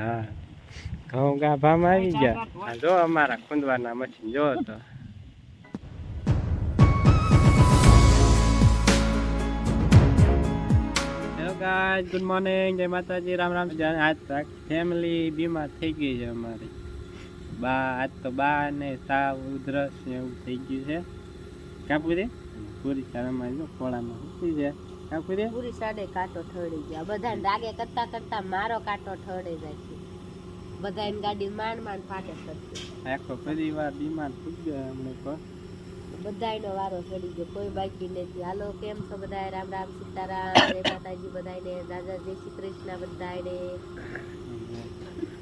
હા ઘઉં ગાભામાં આવી ગયા. આ જો અમારા ખૂંદવાના મશીન જો તો હેલો ગાઈસ, ગુડ મોર્નિંગ, જય માતાજી, રામ રામ. આજ તક ફેમિલી બીમાર થઈ ગઈ છે અમારી. આજ તો બા ને તાવ ઉધરસ ને એવું થઈ ગયું છે. કાપુરી પૂરી શાળામાં જો ખોળામાં ઉતરી છે. કાપુરી પૂરી સાડે કાંટો ઠળી ગયા. બધા રાગે કરતા કરતા મારો કાંટો ઠળી જાય છે. બધા એની ગાડી માંડ માંડ ફાટે ચડશે. આખો પરિવાર બીમાર થઈ ગયો અમને તો. બધાયનો વારો ચડી ગયો, કોઈ બાકી નથી. હાલો, કેમ છો બધા? રામ રામ, સીતારામ, જય માતાજી બધાને, દાદા જય શ્રી કૃષ્ણ બધાને.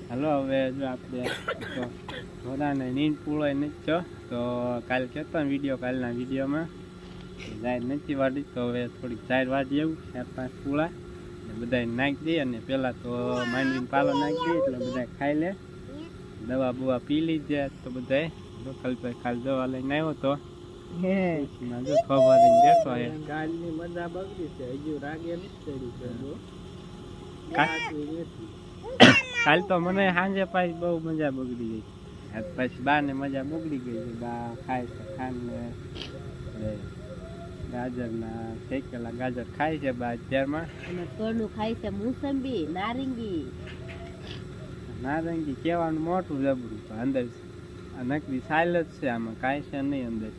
હાલો હવે જો આપણે તો ઘોડાને નીંદ પૂળોય નથી છો તો કાલે કહેતો ને વિડીયો, કાલના વિડીયોમાં જાહેર નથી વાળી તો હવે થોડીક જાહેર વાળી એવું 4-5 પૂળા બધા નાખી દઈએ. અને પહેલાં તો માંડવીને પાલો નાખી દઈએ એટલે બધા ખાઈ લે. દવા બવા પી લીધે તો બધા લોકલભાઈ ખાલી દવા લઈને આવ્યો તો જો ખબર બેઠો છે. ગાડીની મજા બગડી છે, હજુ રાગે નથી ચડી. કાલ તો મને સાંજે પાછી બહુ મજા બગડી ગઈ. પછી બા ને મજા બગડી ગઈ છે. બા ખાય છે ખાંડ ને ગાજરના શેકેલા ગાજર ખાય છે બા અત્યારમાં. અને ઘરનું ખાય છે મોસંબી, નારંગી. નારંગી કહેવાનું મોટું જબરું, અંદર આ નકરી સાયલ જ છે, આમાં કાંઈ છે નહીં. અંદર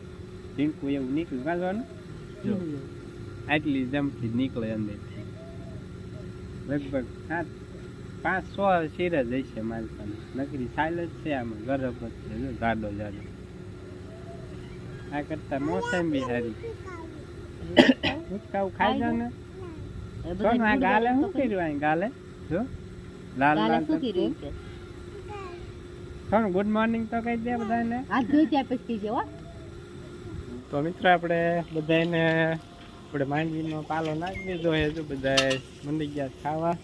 ઝીણકું એવું નીકળ્યું કાઢવાનું જો આટલી જમથી જ નીકળે અંદર. લગભગ 500 શીર જ હશે મારી પાસે. નકરી સાયલ જ છે, આમાં ગરબ જ છે જો જાડો જાડો. આ કરતા મોસંબી સારી. ઉચકાવું ખાઈ જા ને. આ ગાલે શું કર્યું? ગાલે જો લાલ લાલ થોડું ગુડ મોર્નિંગ તો કહી દે બધાને. હાથ ધોઈ ત્યાં પછી કહેજો. તો મિત્રો આપણે બધાને આપણે માંડવીનો પાલો નાખી દીધો છે. જો બધા મંડી ગયા ખાવા.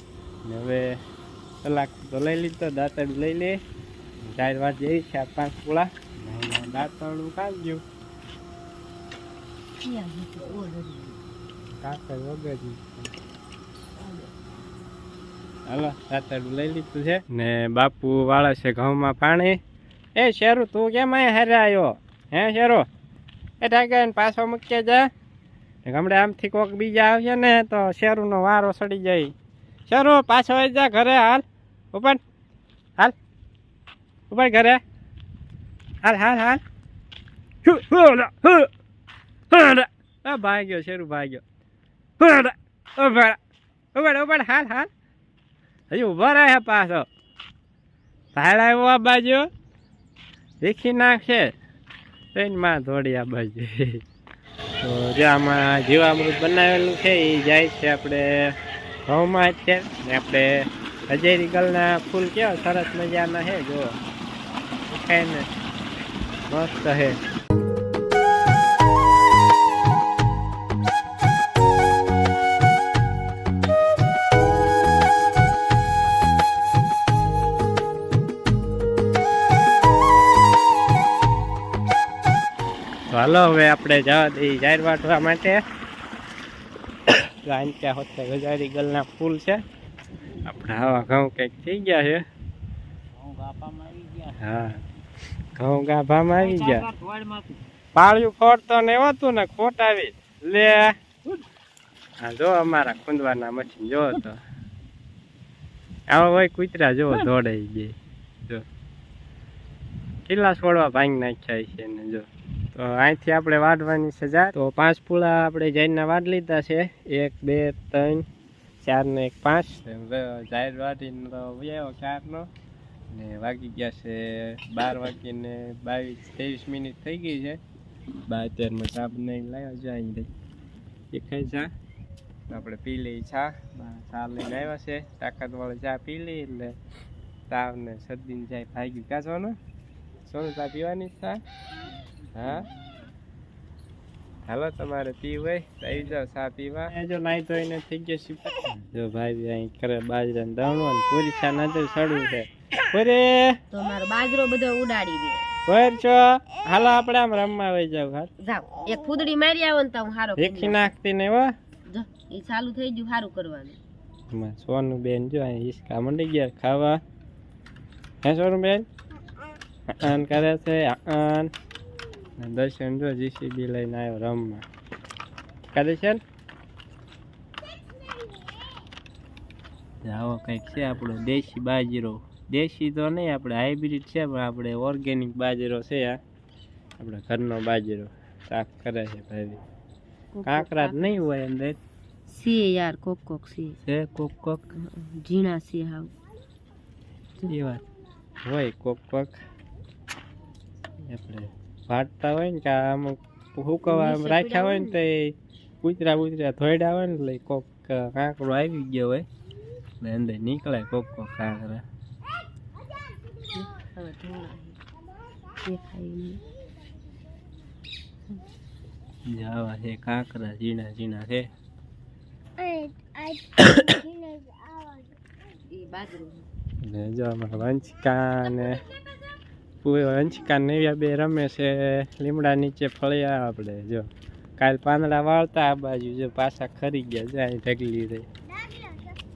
ને હવે કલાક તો લઈ લીધો, દાંતરડું લઈ લે. 4 વાર જઈ 4-5 પૂળા દાંતરડું કાઢજો. કાકર વગર હાલો દાંતરડું લઈ લીધું છે. ને બાપુ વાળા છે ઘઉંમાં પાણી. એ શેરું તું કેમ અહીં હારે આવ્યો? હે શેરો એ ટાઈગર પાછો મૂકી જા. હમણાં આમથી કોઈક બીજા આવશે ને તો શેરુંનો વારો સડી જાય. શેરો પાછો આવી જા ઘરે. હાલ ઉપર, હાલ ઉપર ઘરે, હાલ હાલ હાલ. ભાગ્યો શેરું ભાગ્યો. ઉભા ઉભા હાલ હાલ. હજુ ઉભા રહે પાછો. ભાડ આવ્યો આ બાજુ દેખી નાખશે ટ્રેનમાં થોડી આ બાજુ. તો જે આમાં જીવામૃત બનાવેલું છે એ જાય છે આપણે ઘઉંમાં અત્યારે. ને આપણે હજેરી ગલના ફૂલ કેવા સરસ મજાના છે જો ખાય ને મસ્ત છે. હાલો હવે આપણે જવા દઈએ જાહેર વાટવા માટે. ત્યાં હોતે ગજારી ગલના ફૂલ છે. આપણે આવા ઘઉં કંઈક થઈ ગયા છે. હા ઘઉં ગાભામાં આવી ગયા. પાળ્યું ખોટ તો ને હોતું ને ખોટ આવી લે. હા જો અમારા ખૂંદવાના મશીન જો તો આવા હોય કૂતરા જો દોડાઈ જાય. જો કેટલા છોડવા ભાંગી નાખ્યા છે ને જો. તો અહીંથી આપણે વાઢવાની છે જા. તો 5 પૂળા આપણે જાહેરના વાઢ લીધા છે. 1 2 3 4 ને 1 5 જાહેર વાઢીને તો વ્યાયો 4નો. ને વાગી ગયા છે 12 વાગીને 22-23 મિનિટ થઈ ગઈ છે. 72માં ચા બનાવીને લાવ્યા છે. અહીં દેખાય ચા આપણે પી લઈએ. ચા લઈને આવ્યા છે. તાકાતવાળી ચા પી લઈએ એટલે તાવ ને શરદીને જાય ભાગ્યું કાચવાનું. સોનું ચા પીવાની ચા? હા હાલો તમારે પીવું હોય તો આવી જાઓ ચા પીવા. જો નાઈ ધોઈને થઈ ગયો છે. જો ભાઈ અહીં કરે બાજરાનું દવણું અને પૂરી ચા નજર ચડવું છે. પૂરી તો મારો બાજરો બધો ઉડાડી દે. પર છો હાલો આપણે આમ રમવા વઈ જાવ. હાલ જાવ એક ફૂદડી મારી આવો ને તો હું હારો દેખી નાખતી ને હો. જો એ ચાલુ થઈ ગયું સારું કરવાનું. સોનું બેન જો અહીં હિસકા મંડી ગયા ખાવા. હે સોનમબેન આન કરે છે આન દર્શન જો જીસીબી લઈને આવ્યો રમવા કરે છે આવો કંઈક છે આપણો દેશી બાજરો દેશી તો નહીં આપણે હાઇબ્રિડ છે પણ આપણે ઓર્ગેનિક બાજરો છે આ આપણે ઘરનો બાજરો શાક કરે છે ભાઈ કાંકરા નહીં હોય અંદર સી યાર કોક કોક સી છે કોક કોક ઝીણા સી હાવ એ વાત હોય કોક કોક આપણે વાટતા હોય ને કે અમુક હુકવા રાખ્યા હોય ને તો એ કૂતરા થોડા હોય ને એટલે કોક કાંકરો આવી ગયો હોય ને અંદર નીકળે કોક કોક કાંકરા આવા છે કાંકરા ઝીણા ઝીણા છે ને જો અમારા વંશિકા ને વંશિકા નેવ્યા બે રમે છે લીમડા નીચે ફળ્યા આપણે જો કાલ પાંદડા વાળતા આ બાજુ જો પાછા ખરી ગયા જાય ઢગલી રહી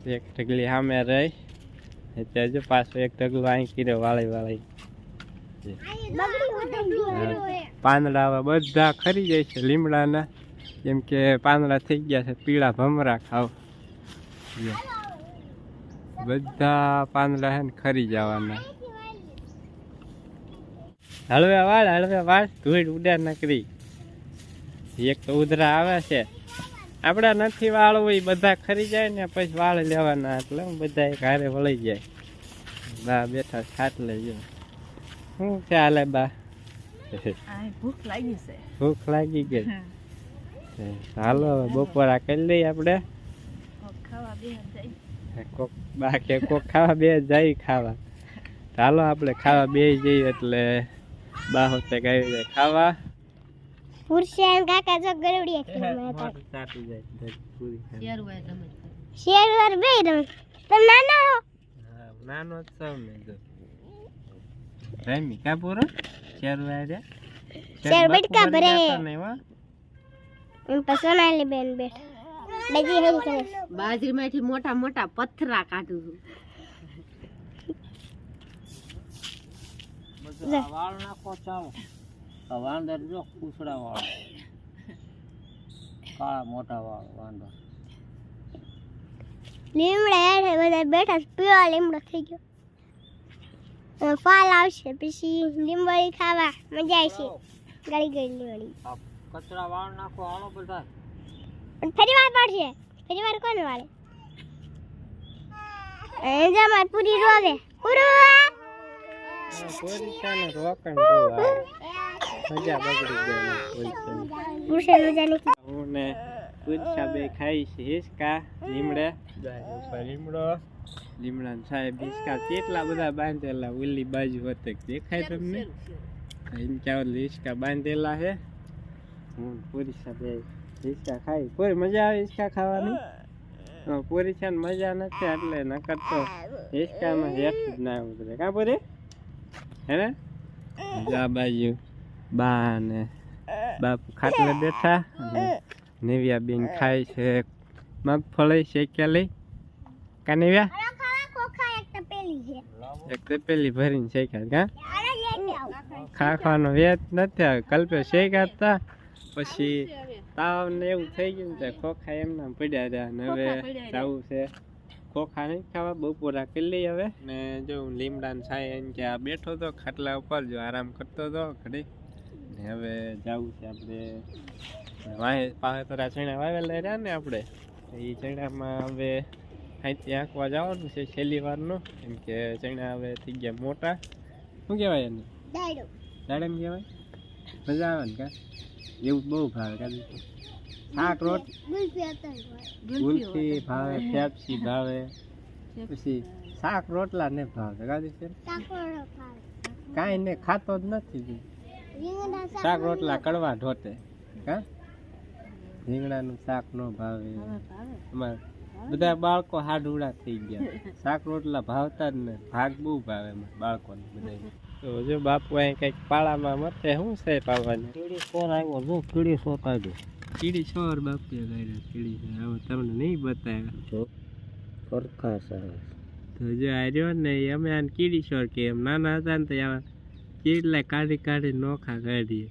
એક ઢગલી સામે રહી અત્યારે જો પાછો એક ઢગલો અહીં કીધો વાળી પાંદડા હવે બધા ખરી જાય છે લીમડાના જેમ કે પાંદડા થઈ ગયા છે પીળા ભમરા ખાવ બધા પાંદડા છે ને ખરી જવાના હળવે વાળ ધૂળ ઉડા નકરી એક તો ઉધરા આવે છે આપડા નથી વાળવું એ બધા ખરી જાય ને પછી વાળ લેવાના એટલે બધા એક હારે વળી જાય બા બેઠા ખાટ લેજો શું છે હાલે બા ભૂખ લાગી છે ભૂખ લાગી ગઈ હાલો બપોરા કરી લઈએ આપણે કોક ખાવા બે જાય ખાવા હાલો આપણે ખાવા બે જઈએ એટલે બા હોતે કઈ જાય ખાવા પુરુષાન કાકા જો ગરુડિયા ખેલવા સાટી જાય પૂરી શેરવાર બે રમે તમે નાના હો હા નાનો જ સૌ ને જો રમી કા પૂરો શેરવાર રે શેર બટકા ભરે નહીં પછી સોનાલી બેન બેઠ બજી હેરી કરે બાજરી માંથી મોટા મોટા પથરા કાઢું છું વાળ નાખો ચાલો વાંદર જો કુસડા વાળ કાળા મોટા વાળ વાંદર લીમડા હેઠે બધા બેઠા પીળો લીમડો થઈ ગયો ફાલ આવશે પછી લીંબડી ખાવા મજા આવશે ગળી લીંબડી કચરા વાળ નાખો હાલો બધા ફરી વાર પડશે ફરી વાર કોણ વાળે જમાત પૂરી રોવે પૂરું પોરીસાને રોકણ બહુ આવે મજા બગડી ગઈ પૂછે મજા નહીં હું ને પૂરીસા બે ખાઈ છે હિસકા લીમડે લીમડા સાહેબ હિસકા કેટલા બધા બાંધેલા ઓલી બાજુ હોતે દેખાય તમને એમ ક્યાં હિસકા બાંધેલા છે હું પૂરીસા બે હિસકા ખાઈ પૂરી મજા આવે હિસકા ખાવાની પૂરીસા ને મજા નથી એટલે નકર તો હિસકામાં હેઠું જ ના ઉતરે કા પૂરી હે ને આ બાજુ બા ને બાપુ ખાટલે બેઠા અને નેવ્યા બેન ખાય છે મગફળી શેકેલી કા નેવ્યા એક તો પેલી ભરીને શેક્યા કા ખાવાનો વેત નથી આવે કલ્પે શેકાતા પછી તાવ ને એવું થઈ ગયું ને ખોખા એમના પડ્યા રહ્યા ને હવે જવું છે ખોખા નહીં ખાવા બપોરા કરી લઈ હવે ને જો લીમડા ને છાય એમ કે આ બેઠો તો ખાટલા ઉપર જો આરામ કરતો હતો ઘડી ને હવે જવું છે આપણે વાહે પાસે તો ચણા વાવેલા રહ્યા ને આપણે એ ચણામાં હવે અહીંથી આંકવા જવાનું છે છેલ્લી વારનું એમ કે ચણા હવે થઈ ગયા મોટા શું કહેવાય એને દાડમ કહેવાય મજા આવે ને કા એવું બહુ ભાવે કાજુ શાક રોટ ગુલફી ભાવે પેપ્સી ભાવે પછી શાક રોટલા ને ભાવે કાજુ છે કાંઈ ને ખાતો જ નથી શાક રોટલા કડવા ઢોટે કા રીંગણાનું શાક નો ભાવે અમારે બધા બાળકો હાડુડા થઈ ગયા શાક રોટલા ભાવતા જ ને ભાગ બહુ ભાવે બાળકોને બધા તો જો બાપુ અહીં કઈક પાળામાં મતે શું છે પાવાની કીડી સોર આવ્યો જો કીડી સોર કાઢ્યો કીડી સોર બાપુએ કાઢ્યો કીડી હવે તમને નહીં બતાવ્યા જો પરખા સાહેબ તો તો જો આ રહ્યો ને એ અમે આને કીડી શોર કે એમ નાના હતા ને તો આવા કેટલા કાઢી નોખા કાઢીએ.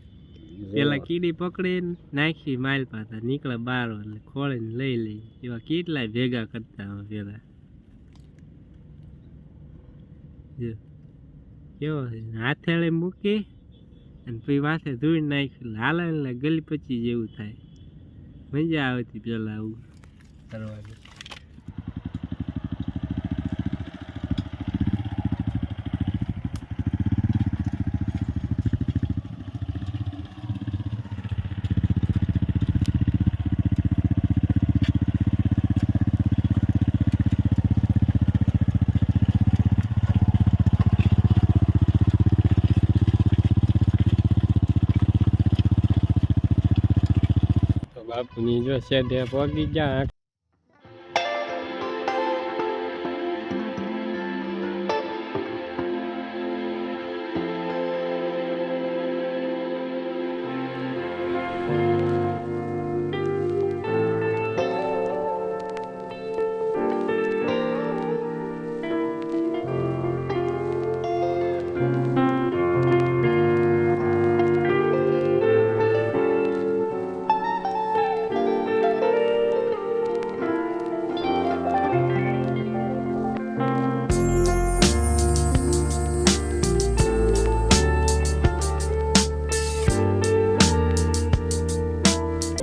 પેલા કીડી પકડીને નાખી માલ પાતા નીકળે બાર એટલે ખોળીને લઈ લઈ એવા કેટલાય ભેગા કરતા હવે પેલા. જો કેવો હાથેળે મૂકી અને પછી માથે ધોઈ નાખી હાલે એટલે ગલી પછી જેવું થાય. મજા આવતી પેલા આવું કરવાની. બાપુની જો શેઢે પગી ગયા.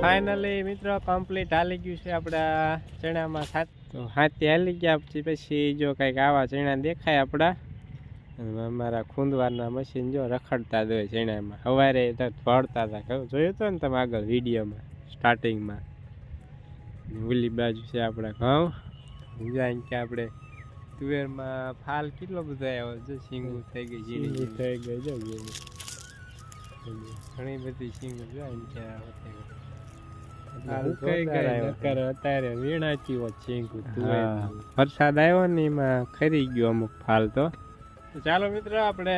ફાઇનલી મિત્રો કમ્પ્લીટ હાલી ગયું છે આપણા ચણામાં. હાથી હાલી ગયા પછી જો કંઈક આવા ચણા દેખાય આપણા. અમારા ખૂંદવારના મશીન જો રખડતા જ હોય ચણામાં. સવારે ભળતા હતા જોયું હતું ને તમે આગળ વિડીયોમાં સ્ટાર્ટિંગમાં. ઓલી બાજુ છે આપણા ઘઉં જાય કે આપણે તુવેરમાં ફાલ કેટલો બધો આવ્યો જો શીંગું થઈ ગઈ ઝીણી થઈ ગઈ જો ઘણી બધી શીંગું જો અત્યારે વીણાતી હોત શીંગું. વરસાદ આવ્યો ને એમાં ખરી ગયો અમુક ફાલ. તો ચાલો મિત્રો આપણે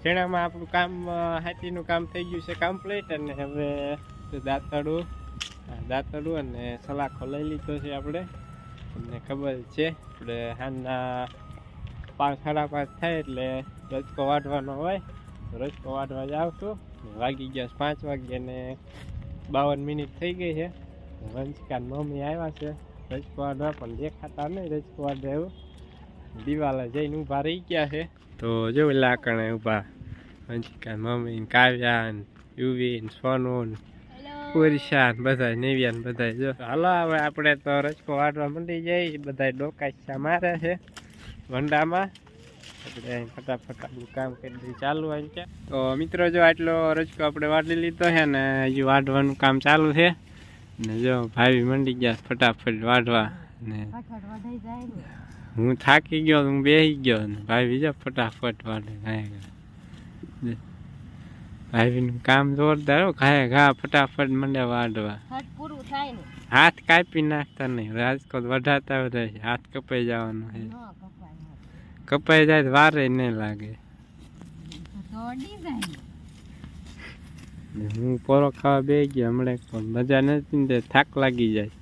ચણામાં આપણું કામ હાથીનું કામ થઈ ગયું છે કમ્પ્લીટ. અને હવે દાંતરડું અને સલાખો લઈ લીધો છે આપણે. તમને ખબર છે આપણે હાલના 5 સાડા 5 થાય એટલે રજકો વાઢવાનો હોય. રજકો વાઢવા જ આવશું. વાગી ગયા 5 વાગ્યા ને 52 મિનિટ થઈ ગઈ છે. વંશિકા મમ્મી આવ્યા છે રજકો વાઢવા પણ દેખાતા નહીં. રજકો વાઢવા એવું દિવાલે જઈને ઊભા રહી ગયા છે. તો જો લાકણે ઊભા વંશિકા મમ્મી કાવ્યા યુવી સોનું પુરુષા બધા નેવ્યા બધા. જો હાલો હવે આપણે તો રજકો વાઢવા મંડી જઈએ. બધા ડોકાચા મારે છે વંડામાં. આપણે ફટાફટ આપણું કામ કરી દઈએ ચાલુ હોય ત્યાં. તો મિત્રો જો આટલો રજકો આપણે વાઢી લીધો છે ને હજુ વાઢવાનું કામ ચાલુ છે. ને જો ભાઈ મંડી ગયા ફટાફટ વાઢવા. ને હું થાકી ગયો હું બેસી ગયો ને ભાઈ બીજા ફટાફટ વાઢે. ભાઈનું કામ જોરદાર ઘાય ઘા ફટાફટ મંડે વાઢવા. હાથ કાપી નાખતા નહીં. રાજકોટ વઢાતા રહે હાથ કપાઈ જવાનો છે. કપાઈ જાય વારે નહીં લાગે. હું પોરો ખાવા બે ગયો હમણાં પણ મજા નથી ને થાક લાગી જાય.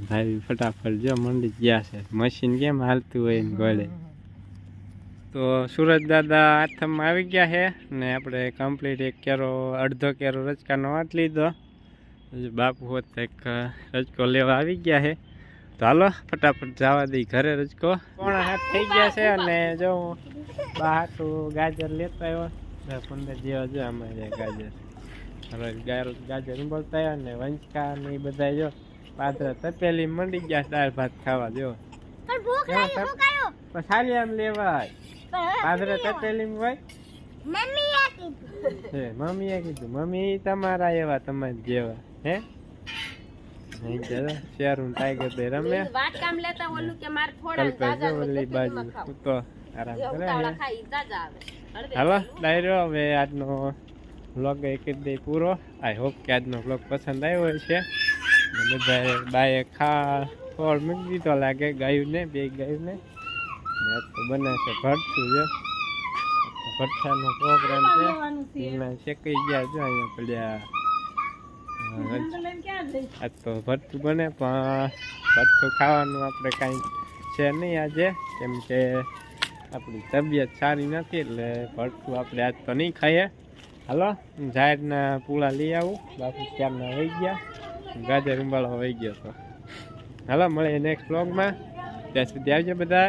ભાઈ ફટાફટ જો મંડી ગયા છે. મશીન કેમ હાલતું હોય ને ગોળે. તો સુરજ દાદા હાથમાં આવી ગયા છે ને આપણે કમ્પ્લીટ એક કેરો અડધો કેરો રજકાનો વાટ લીધો. બાપુ હોત એક રજકો લેવા આવી ગયા છે. તો હાલો ફટાફટ જવા દઈ ઘરે. રજકો 7:30 થઈ ગયા છે. અને જો બહારનું ગાજર લેતો આવ્યો 15 જેવા જો અમારે ગાજર ઉંબળતા આવ્યા. ને વંચકા ને એ બધા જો પાદરા તપેલી મંડી ગયા દાળ ભાત ખાવા. જો સારી આમ લેવાય પાદરા તપેલી હોય. મમ્મીએ કીધું મમ્મી તમારા એવા તમારે જેવા હે શેરું ટાઈગર બે રમે. હાલો ડાયરો હવે આજનો વ્લોગ કરી દે પૂરો. આઈ હોપ કે આજનો વ્લોગ પસંદ આવ્યો છે. બધા બાએ ફળ મૂકી દીધો લાગે ગાયું ને બે ગાયું ને. તો બને છે ભરતું જો ભઠ્ઠાનો પ્રોગ્રામ છે. એમાં શેકાઈ ગયા જો અહીંયા પડ્યા. આજ તો ભરતું બને પણ ભરતું ખાવાનું આપણે કાંઈ છે નહીં આજે, કેમ કે આપણી તબિયત સારી નથી, એટલે ભરતું આપણે આજ તો નહીં ખાઈએ. હાલો જાહેરના પૂળા લઈ આવું, બાપુ ક્યારના વહી ગયા, ગાજર ઉંબાળો વહી ગયો તો. હાલો મળીએ નેક્સ્ટ વ્લોગમાં, ત્યાં સુધી આવજો બધા.